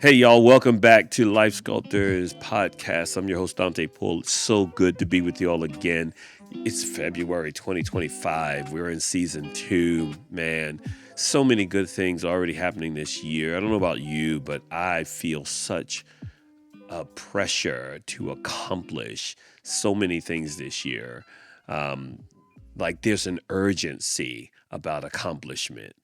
Hey, y'all, welcome back to Life Sculptors Podcast. I'm your host, Dante Poole. It's so good to be with you all again. It's February 2025. We're in season 2. Man, so many good things already happening this year. I don't know about you, but I feel such a pressure to accomplish so many things this year. Like there's an urgency about accomplishment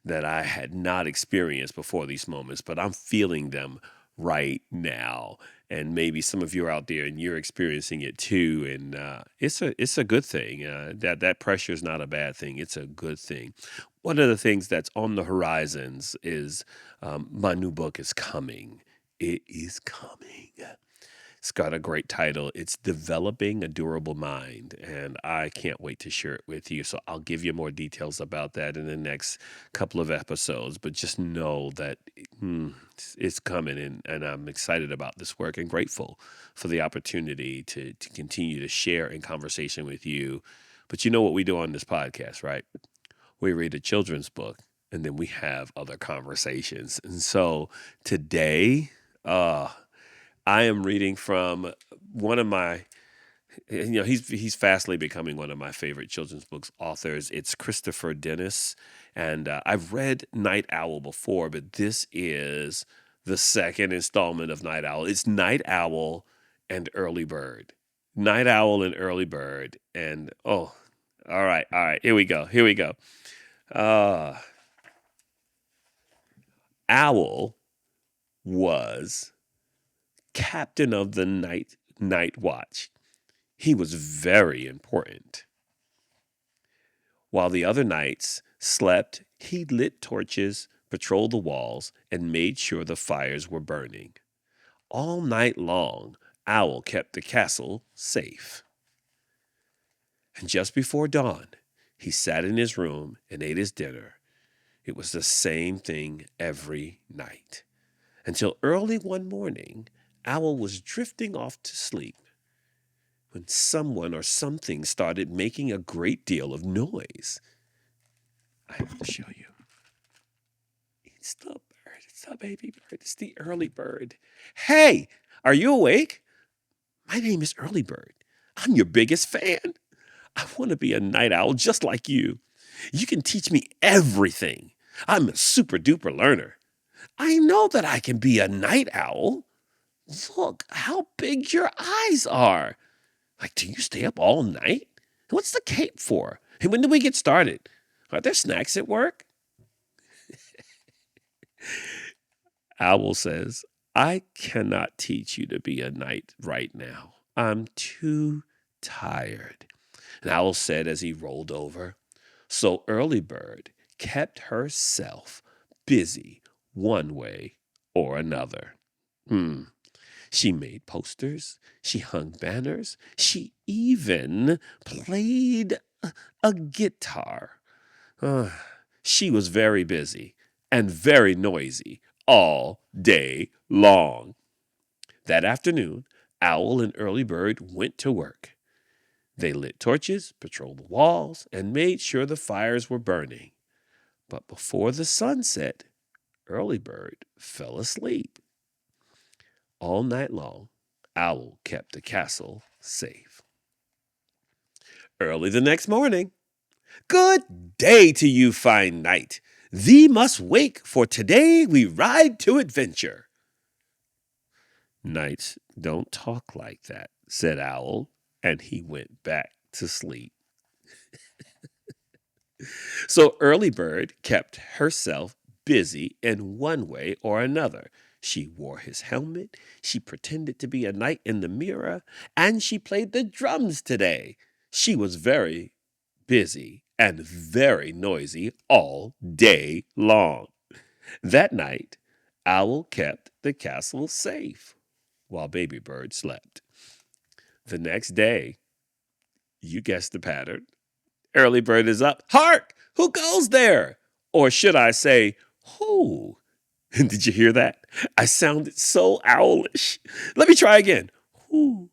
that I had not experienced before these moments, but I'm feeling them right now. And maybe some of you are out there and you're experiencing it too. And it's a good thing. That pressure is not a bad thing. It's a good thing. One of the things that's on the horizons is my new book is coming. It is coming. It's got a great title. It's Developing a Durable Mind, and I can't wait to share it with you. So I'll give you more details about that in the next couple of episodes, but just know that it's coming, and I'm excited about this work and grateful for the opportunity to continue to share in conversation with you. But you know what we do on this podcast, right? We read a children's book, and then we have other conversations. And so today, I am reading from one of my, he's fastly becoming one of my favorite children's books authors. It's Christopher Denise, and I've read Night Owl before, but this is the second installment of Night Owl. It's Night Owl and Early Bird. Night Owl and Early Bird, and all right, here we go. Owl was captain of the night watch. He was very important. While the other knights slept, he lit torches, patrolled the walls, and made sure the fires were burning. All night long, Owl kept the castle safe. And just before dawn, he sat in his room and ate his dinner. It was the same thing every night. Until early one morning, Owl was drifting off to sleep when someone or something started making a great deal of noise. I have to show you. It's the bird. It's the baby bird. It's the early bird. Hey, are you awake? My name is Early Bird. I'm your biggest fan. I want to be a night owl just like you. You can teach me everything. I'm a super duper learner. I know that I can be a night owl. Look how big your eyes are. Like, do you stay up all night? What's the cape for? And when do we get started? Are there snacks at work? Owl says, I cannot teach you to be a knight right now. I'm too tired. And Owl said as he rolled over. So Early Bird kept herself busy one way or another. She made posters, she hung banners, she even played a guitar. She was very busy and very noisy all day long. That afternoon, Owl and Early Bird went to work. They lit torches, patrolled the walls, and made sure the fires were burning. But before the sun set, Early Bird fell asleep. All night long, Owl kept the castle safe. Early the next morning, good day to you, fine knight. Thee must wake, for today we ride to adventure. Knights don't talk like that, said Owl, and he went back to sleep. So Early Bird kept herself busy in one way or another. She wore his helmet, she pretended to be a knight in the mirror, and she played the drums today. She was very busy and very noisy all day long. That night, Owl kept the castle safe while Baby Bird slept. The next day, you guessed the pattern. Early Bird is up. Hark! Who goes there? Or should I say, who? Did you hear that? I sounded so owlish. Let me try again. Who?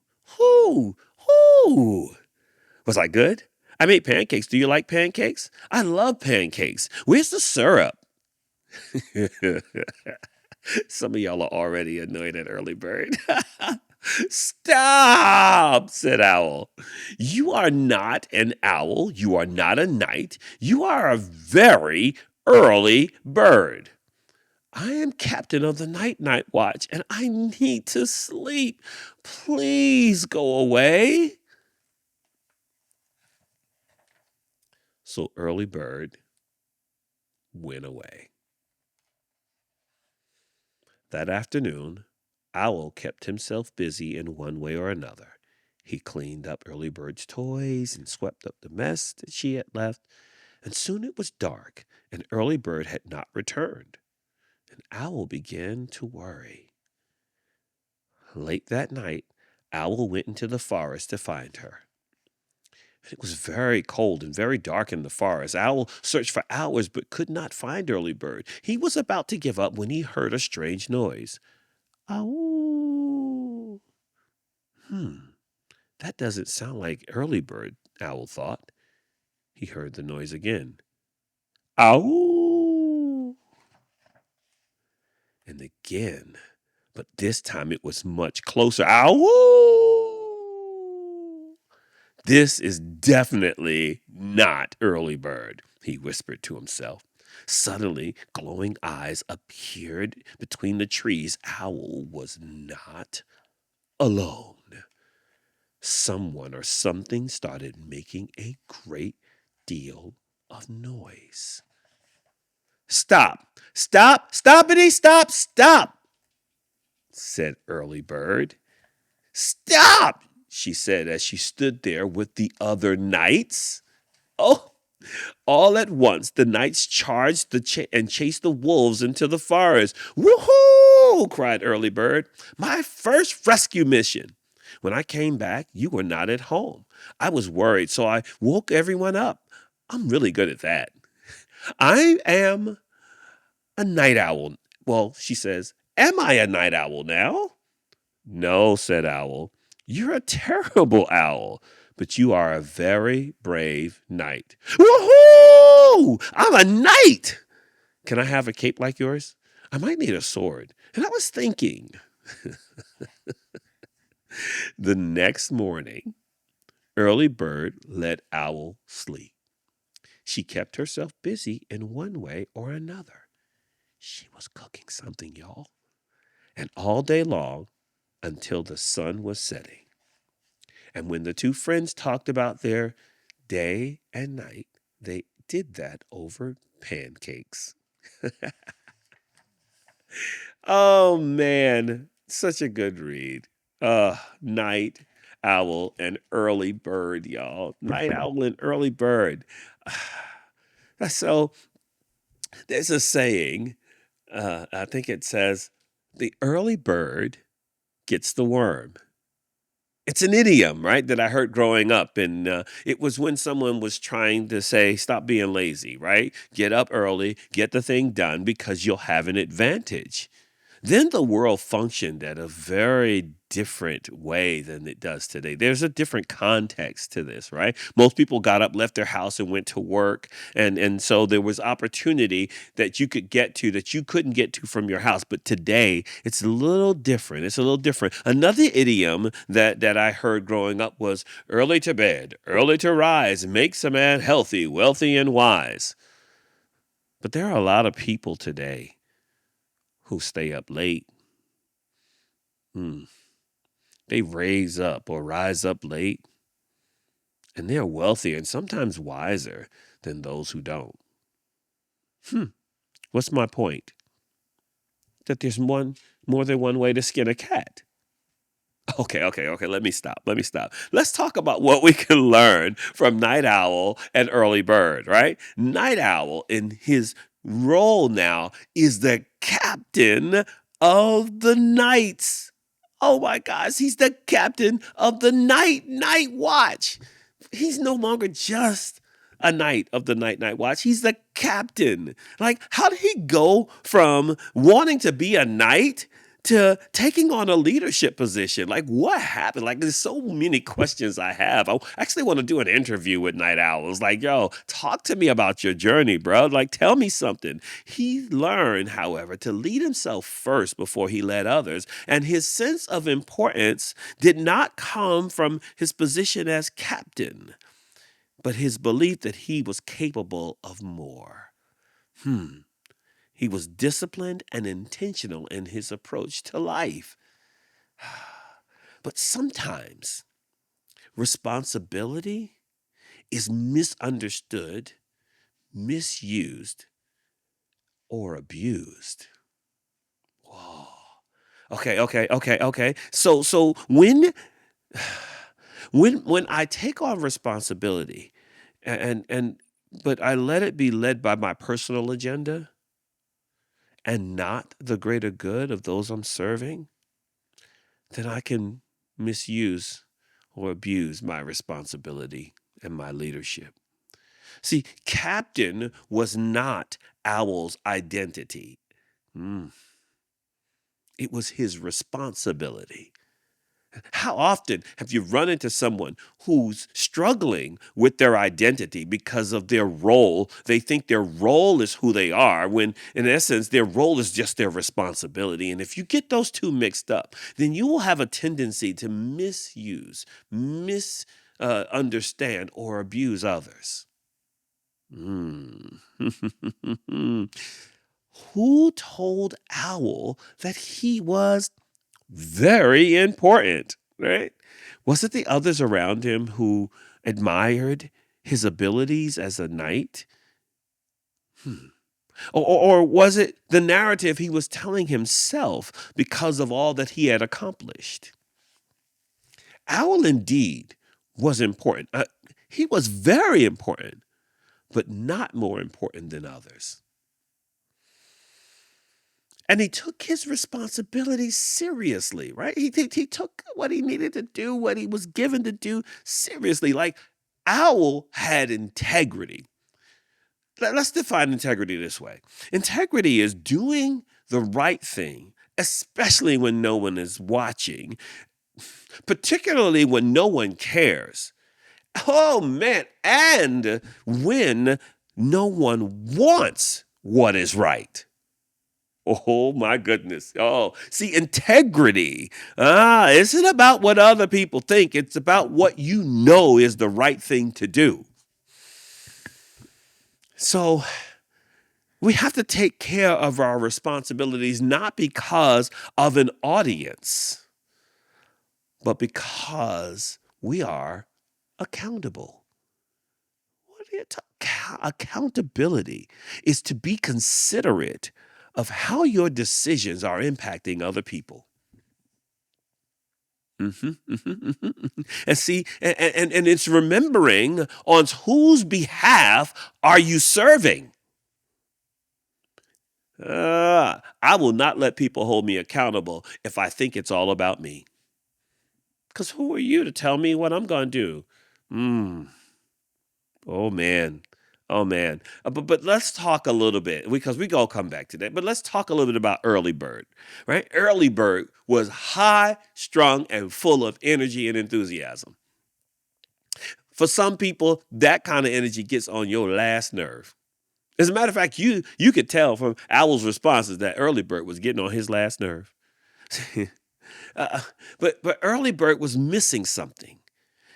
Was I good? I made pancakes. Do you like pancakes? I love pancakes. Where's the syrup? Some of y'all are already annoyed at early bird. Stop, said Owl. You are not an owl. You are not a knight. You are a very early bird. I am captain of the night watch and I need to sleep. Please go away. So early bird went away. That afternoon, Owl kept himself busy in one way or another. He cleaned up early bird's toys and swept up the mess that she had left, and soon it was dark and early bird had not returned. And Owl began to worry. Late that night, Owl went into the forest to find her. It was very cold and very dark in the forest. Owl searched for hours but could not find early bird. He was about to give up when he heard a strange noise. Ow! That doesn't sound like early bird, Owl thought. He heard the noise again. Ow! And again, but this time it was much closer. Ow! This is definitely not early bird, he whispered to himself. Suddenly, glowing eyes appeared between the trees. Owl was not alone. Someone or something started making a great deal of noise. Stop, stoppity, stop, said early bird. Stop, she said as she stood there with the other knights. Oh, all at once the knights charged and chased the wolves into the forest. Woohoo! Cried early bird. My first rescue mission. When I came back, you were not at home. I was worried, so I woke everyone up. I'm really good at that. I am a night owl. Well, she says, am I a night owl now? No, said Owl. You're a terrible owl, but you are a very brave knight. Woohoo! I'm a knight! Can I have a cape like yours? I might need a sword. And I was thinking. The next morning, early bird let Owl sleep. She kept herself busy in one way or another. She was cooking something, y'all. And all day long until the sun was setting. And when the two friends talked about their day and night, they did that over pancakes. Oh, man. Such a good read. Night owl and early bird, y'all. Night owl and early bird. So there's a saying, I think it says, the early bird gets the worm. It's an idiom, right, that I heard growing up. And it was when someone was trying to say, stop being lazy, right? Get up early, get the thing done because you'll have an advantage. Then the world functioned at a very different way than it does today. There's a different context to this, right? Most people got up, left their house, and went to work. And so there was opportunity that you could get to that you couldn't get to from your house. But today, it's a little different. It's a little different. Another idiom that I heard growing up was early to bed, early to rise, makes a man healthy, wealthy, and wise. But there are a lot of people today who stay up late. They rise up late, and they're wealthier and sometimes wiser than those who don't. What's my point? That there's more than one way to skin a cat. Okay. Let me stop. Let's talk about what we can learn from night owl and early bird, right? Night owl in his role now is the captain of the knights. Oh my gosh, he's the captain of the night watch. He's no longer just a knight of the night watch. He's the captain. Like, how did he go from wanting to be a knight to taking on a leadership position. Like, what happened? Like, there's so many questions I have. I actually want to do an interview with Night Owls. Like, yo, talk to me about your journey, bro. Like, tell me something. He learned, however, to lead himself first before he led others. And his sense of importance did not come from his position as captain, but his belief that he was capable of more. He was disciplined and intentional in his approach to life. But sometimes responsibility is misunderstood, misused, or abused. Whoa. Okay. So when I take on responsibility and but I let it be led by my personal agenda and not the greater good of those I'm serving, then I can misuse or abuse my responsibility and my leadership. See, captain was not Owl's identity. Mm, it was his responsibility. How often have you run into someone who's struggling with their identity because of their role? They think their role is who they are, when in essence, their role is just their responsibility. And if you get those two mixed up, then you will have a tendency to misuse, misunderstand, or abuse others. Mm. Who told Owl that he was very important, right? Was it the others around him who admired his abilities as a knight? Or was it the narrative he was telling himself because of all that he had accomplished? Owl indeed was important. He was very important, but not more important than others. And he took his responsibilities seriously, right? He took what he needed to do, what he was given to do seriously. Like, Owl had integrity. Let's define integrity this way. Integrity is doing the right thing, especially when no one is watching, particularly when no one cares. Oh, man. And when no one wants what is right. Oh my goodness. Oh, see, integrity isn't about what other people think. It's about what you know is the right thing to do. So we have to take care of our responsibilities, not because of an audience, but because we are accountable. What are you Accountability is to be considerate of how your decisions are impacting other people. And see, and it's remembering on whose behalf are you serving. I will not let people hold me accountable if I think it's all about me. Because who are you to tell me what I'm going to do? Oh, man. Oh, man. But let's talk a little bit, because we going to come back to that. But let's talk a little bit about Early Bird, right? Early Bird was high strung and full of energy and enthusiasm. For some people, that kind of energy gets on your last nerve. As a matter of fact, you could tell from Owl's responses that Early Bird was getting on his last nerve. But Early Bird was missing something.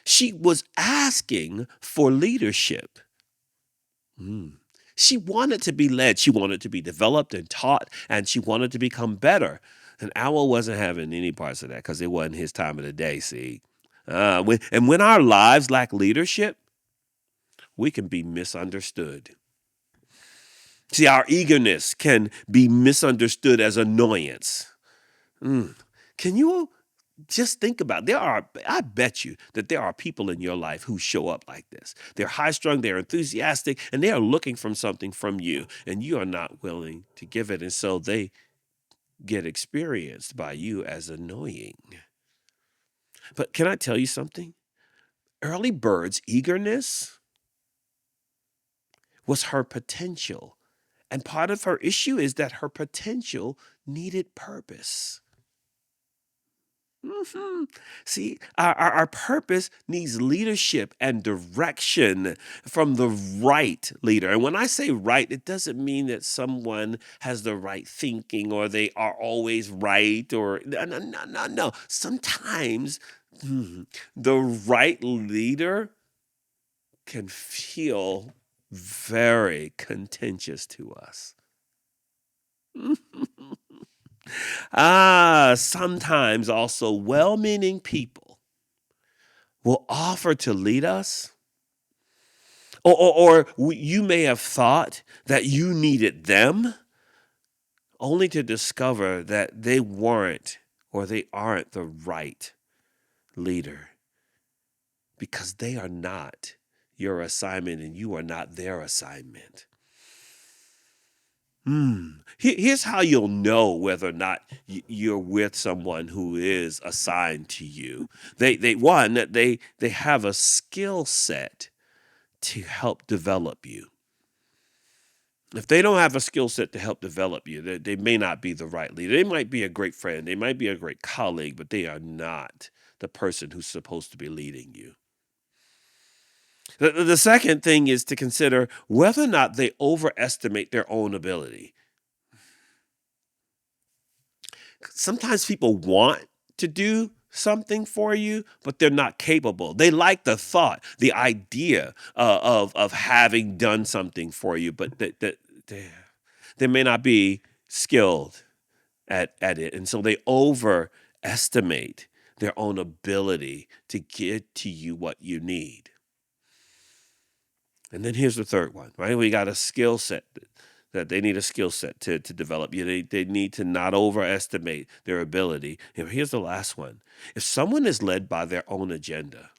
She was asking for leadership. She wanted to be led. She wanted to be developed and taught, and she wanted to become better. And Owl wasn't having any parts of that because it wasn't his time of the day, see. When our lives lack leadership, we can be misunderstood. See, our eagerness can be misunderstood as annoyance. Can you just think about it? I bet you that there are people in your life who show up like this. They're high strung, they're enthusiastic, and they are looking for something from you, and you are not willing to give it. And so they get experienced by you as annoying. But can I tell you something? Early Bird's eagerness was her potential. And part of her issue is that her potential needed purpose. Mhm. See, our purpose needs leadership and direction from the right leader. And when I say right, it doesn't mean that someone has the right thinking or they are always right or no, no, no, no, no. Sometimes the right leader can feel very contentious to us. Sometimes also well meaning people will offer to lead us, or you may have thought that you needed them, only to discover that they weren't or they aren't the right leader because they are not your assignment and you are not their assignment. Here's how you'll know whether or not you're with someone who is assigned to you. They have a skill set to help develop you. If they don't have a skill set to help develop you, they may not be the right leader. They might be a great friend, they might be a great colleague, but they are not the person who's supposed to be leading you. The second thing is to consider whether or not they overestimate their own ability. Sometimes people want to do something for you, but they're not capable. They like the thought, the idea of having done something for you, but they may not be skilled at it. And so they overestimate their own ability to get to you what you need. And then here's the third one, right? We got a skill set that they need a skill set to develop. They need to not overestimate their ability. Here's the last one. If someone is led by their own agenda,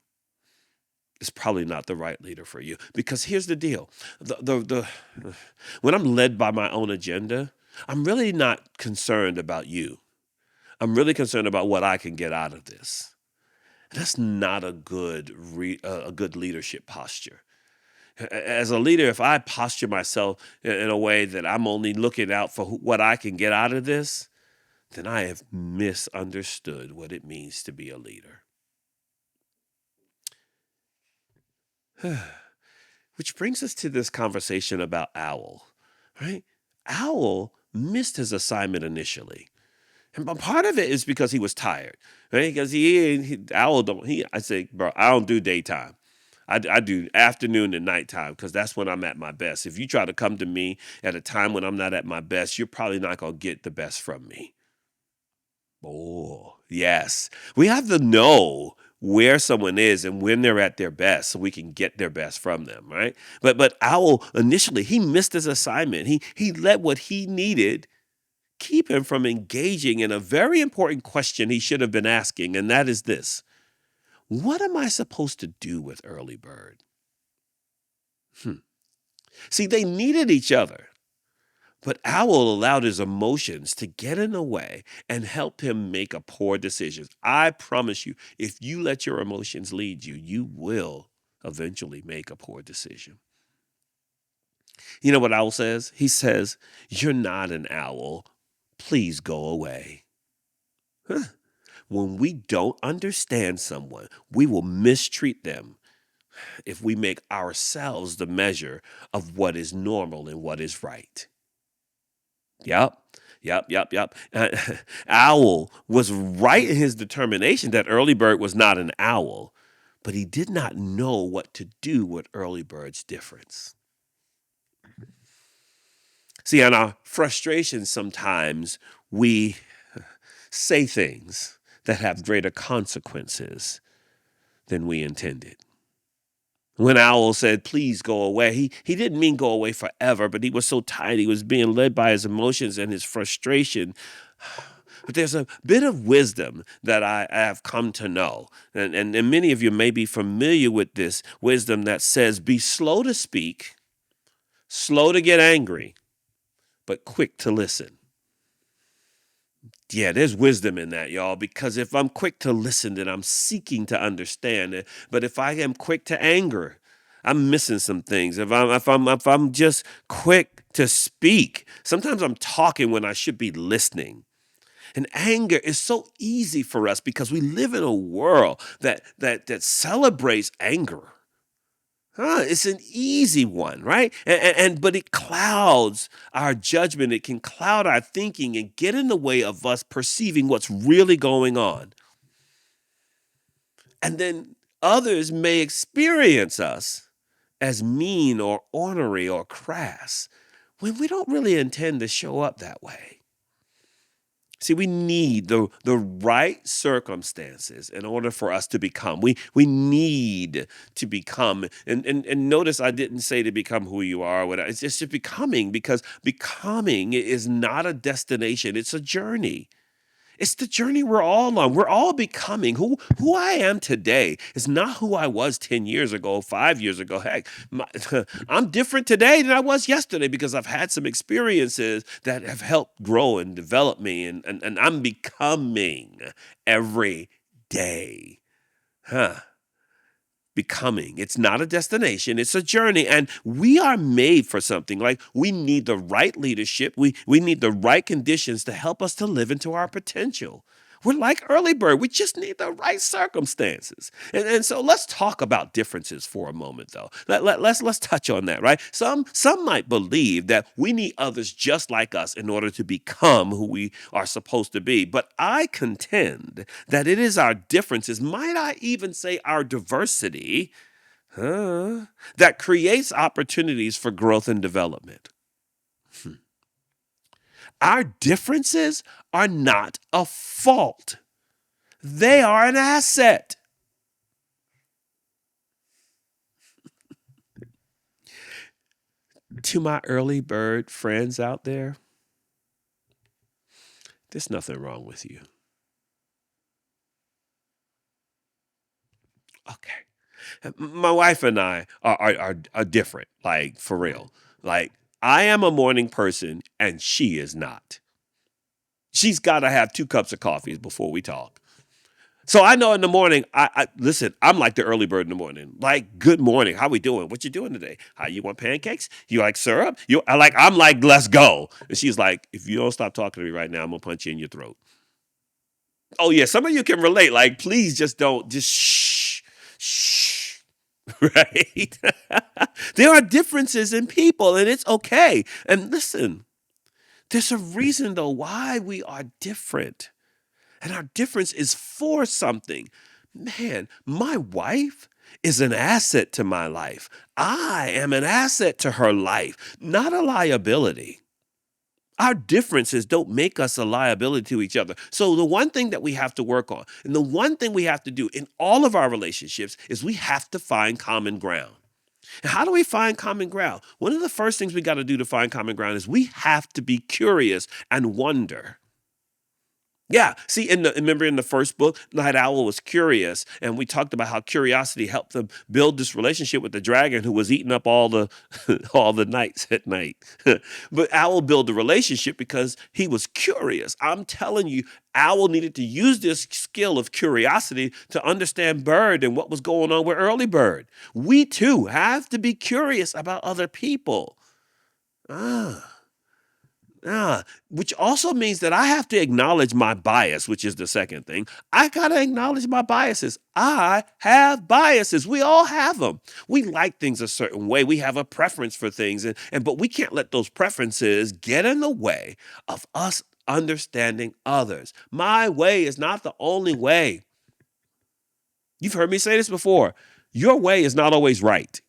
it's probably not the right leader for you. Because here's the deal. When I'm led by my own agenda, I'm really not concerned about you. I'm really concerned about what I can get out of this. That's not a good leadership posture. As a leader, if I posture myself in a way that I'm only looking out for what I can get out of this, then I have misunderstood what it means to be a leader. Which brings us to this conversation about Owl, right? Owl missed his assignment initially. And part of it is because he was tired, right? Because Owl don't, I say, bro, I don't do daytime. I do afternoon and nighttime because that's when I'm at my best. If you try to come to me at a time when I'm not at my best, you're probably not going to get the best from me. Oh, yes. We have to know where someone is and when they're at their best so we can get their best from them, right? But Owl, initially, he missed his assignment. He let what he needed keep him from engaging in a very important question he should have been asking, and that is this. What am I supposed to do with Early Bird? See, they needed each other, but Owl allowed his emotions to get in the way and help him make a poor decision. I promise you, if you let your emotions lead you, you will eventually make a poor decision. You know what Owl says? He says, "You're not an owl. Please go away." When we don't understand someone, we will mistreat them if we make ourselves the measure of what is normal and what is right. Yep. Yep. Owl was right in his determination that Early Bird was not an owl, but he did not know what to do with Early Bird's difference. See, on our frustration, sometimes we say things that have greater consequences than we intended. When Owl said, "Please go away," he didn't mean go away forever, but he was so tired. He was being led by his emotions and his frustration. But there's a bit of wisdom that I have come to know. And many of you may be familiar with this wisdom that says, be slow to speak, slow to get angry, but quick to listen. Yeah, there's wisdom in that, y'all, because if I'm quick to listen, then I'm seeking to understand it. But if I am quick to anger, I'm missing some things. If I'm just quick to speak, sometimes I'm talking when I should be listening. And anger is so easy for us because we live in a world that celebrates anger. It's an easy one, right? But it clouds our judgment. It can cloud our thinking and get in the way of us perceiving what's really going on. And then others may experience us as mean or ornery or crass when we don't really intend to show up that way. See, we need the right circumstances in order for us to become. We need to become. And notice I didn't say to become who you are. It's just becoming, because becoming is not a destination. It's a journey. It's the journey we're all on. We're all becoming. Who I am today is not who I was 10 years ago, 5 years ago. Heck, I'm different today than I was yesterday because I've had some experiences that have helped grow and develop me, and I'm becoming every day. Becoming. It's not a destination, it's a journey. And we are made for something. Like, we need the right leadership. We need the right conditions to help us to live into our potential. We're like early bird. We just need the right circumstances. And so let's talk about differences for a moment, though. Let's touch on that, right? Some might believe that we need others just like us in order to become who we are supposed to be. But I contend that it is our differences, might I even say our diversity, that creates opportunities for growth and development. Our differences are not a fault. They are an asset. To my early bird friends out there's nothing wrong with you. Okay. My wife and I are different, like, for real. Like, I am a morning person and she is not. She's got to have 2 cups of coffee before we talk. So I know in the morning, I listen, I'm like the early bird in the morning. Like, good morning. How we doing? What you doing today? How you want pancakes? You like syrup? I'm like, let's go. And she's like, if you don't stop talking to me right now, I'm gonna punch you in your throat. Oh yeah, some of you can relate. Like, please just shh. Right? There are differences in people, and it's okay. And listen, there's a reason though why we are different. And our difference is for something. Man, my wife is an asset to my life. I am an asset to her life, not a liability. Our differences don't make us a liability to each other. So the one thing that we have to work on, and the one thing we have to do in all of our relationships, is we have to find common ground. And how do we find common ground? One of the first things we got to do to find common ground is we have to be curious and wonder. Yeah. See, remember in the first book, Night Owl was curious, and we talked about how curiosity helped them build this relationship with the dragon who was eating up all the all the nights at night. But Owl built a relationship because he was curious. I'm telling you, Owl needed to use this skill of curiosity to understand Bird and what was going on with early Bird. We too have to be curious about other people. Which also means that I have to acknowledge my bias, which is the second thing. I got to acknowledge my biases. I have biases. We all have them. We like things a certain way. We have a preference for things, but we can't let those preferences get in the way of us understanding others. My way is not the only way. You've heard me say this before. Your way is not always right.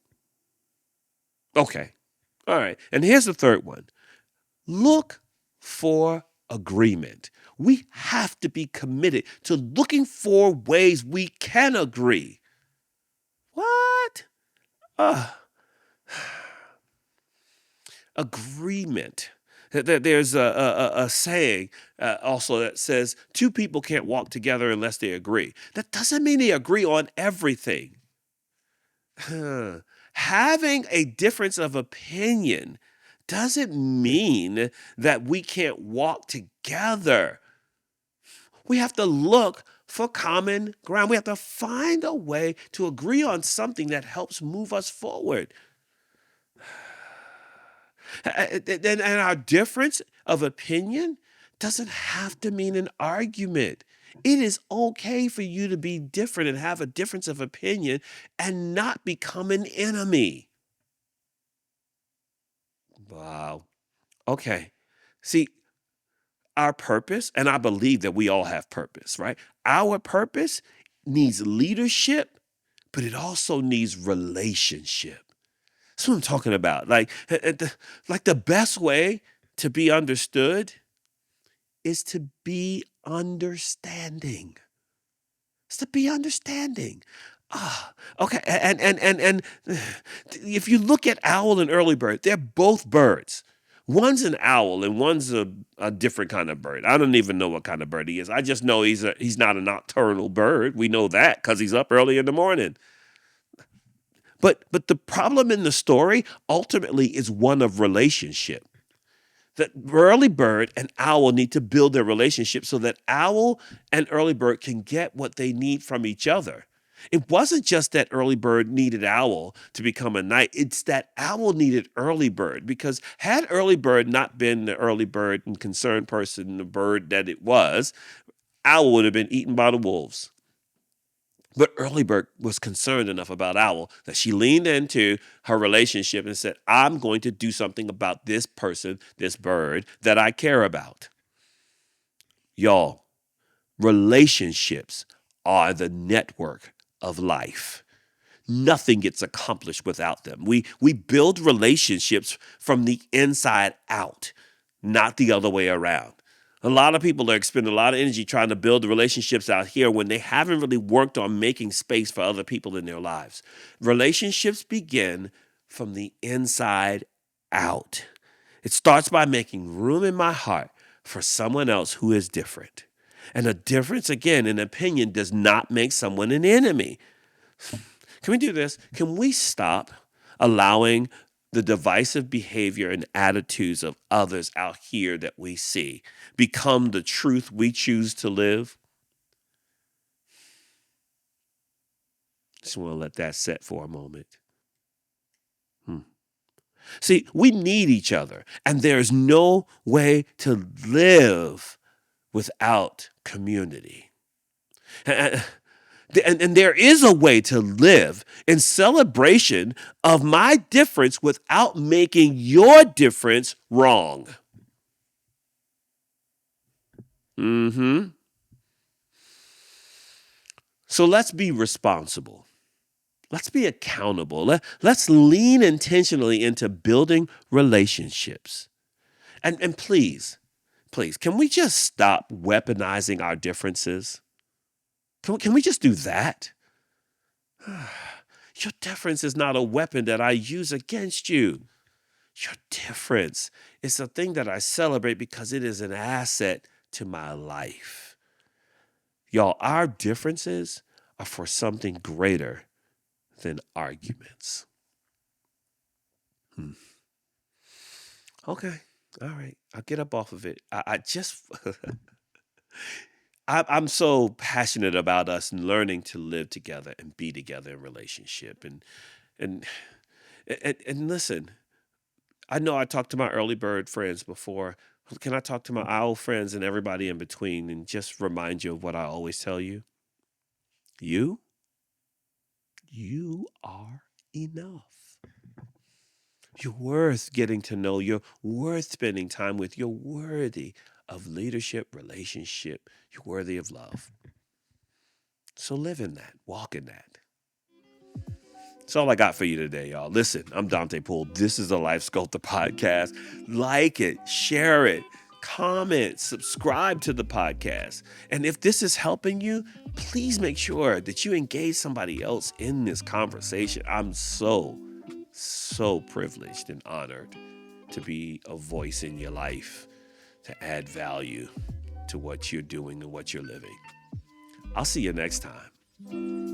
Okay. All right. And here's the third one. Look for agreement. We have to be committed to looking for ways we can agree. What? Agreement. There's a saying also that says 2 people can't walk together unless they agree. That doesn't mean they agree on everything. Having a difference of opinion doesn't mean that we can't walk together. We have to look for common ground. We have to find a way to agree on something that helps move us forward. And our difference of opinion doesn't have to mean an argument. It is okay for you to be different and have a difference of opinion and not become an enemy. Wow. Okay. See, our purpose, and I believe that we all have purpose, right? Our purpose needs leadership, but it also needs relationship. That's what I'm talking about. Like the best way to be understood is to be understanding. It's to be understanding. Okay. And if you look at owl and early bird, they're both birds. One's an owl and one's a different kind of bird. I don't even know what kind of bird he is. I just know he's not a nocturnal bird. We know that because he's up early in the morning. But the problem in the story ultimately is one of relationship. That early bird and owl need to build their relationship so that owl and early bird can get what they need from each other. It wasn't just that early bird needed owl to become a knight. It's that owl needed early bird, because had early bird not been the early bird and concerned person, the bird that it was, owl would have been eaten by the wolves. But early bird was concerned enough about owl that she leaned into her relationship and said, I'm going to do something about this person, this bird that I care about. Y'all, relationships are the network of life. Nothing gets accomplished without them. We build relationships from the inside out, not the other way around. A lot of people are expending a lot of energy trying to build the relationships out here when they haven't really worked on making space for other people in their lives. Relationships begin from the inside out. It starts by making room in my heart for someone else who is different. And a difference, again, in opinion does not make someone an enemy. Can we do this? Can we stop allowing the divisive behavior and attitudes of others out here that we see become the truth we choose to live? Just want to let that set for a moment. See, we need each other, and there's no way to live without community. And there is a way to live in celebration of my difference without making your difference wrong. So let's be responsible. Let's be accountable. Let's lean intentionally into building relationships. And please, can we just stop weaponizing our differences? Can we just do that? Your difference is not a weapon that I use against you. Your difference is a thing that I celebrate because it is an asset to my life. Y'all, our differences are for something greater than arguments. Okay. All right. I'll get up off of it. I'm so passionate about us learning to live together and be together in relationship. And listen, I know I talked to my early bird friends before. Can I talk to my owl friends and everybody in between and just remind you of what I always tell you? You are enough. You're worth getting to know. You're worth spending time with. You're worthy of leadership, relationship. You're worthy of love. So live in that. Walk in that. That's all I got for you today, y'all. Listen, I'm Dante Poole. This is the Life Sculptor Podcast. Like it, share it, comment, subscribe to the podcast. And if this is helping you, please make sure that you engage somebody else in this conversation. I'm so privileged and honored to be a voice in your life, to add value to what you're doing and what you're living. I'll see you next time.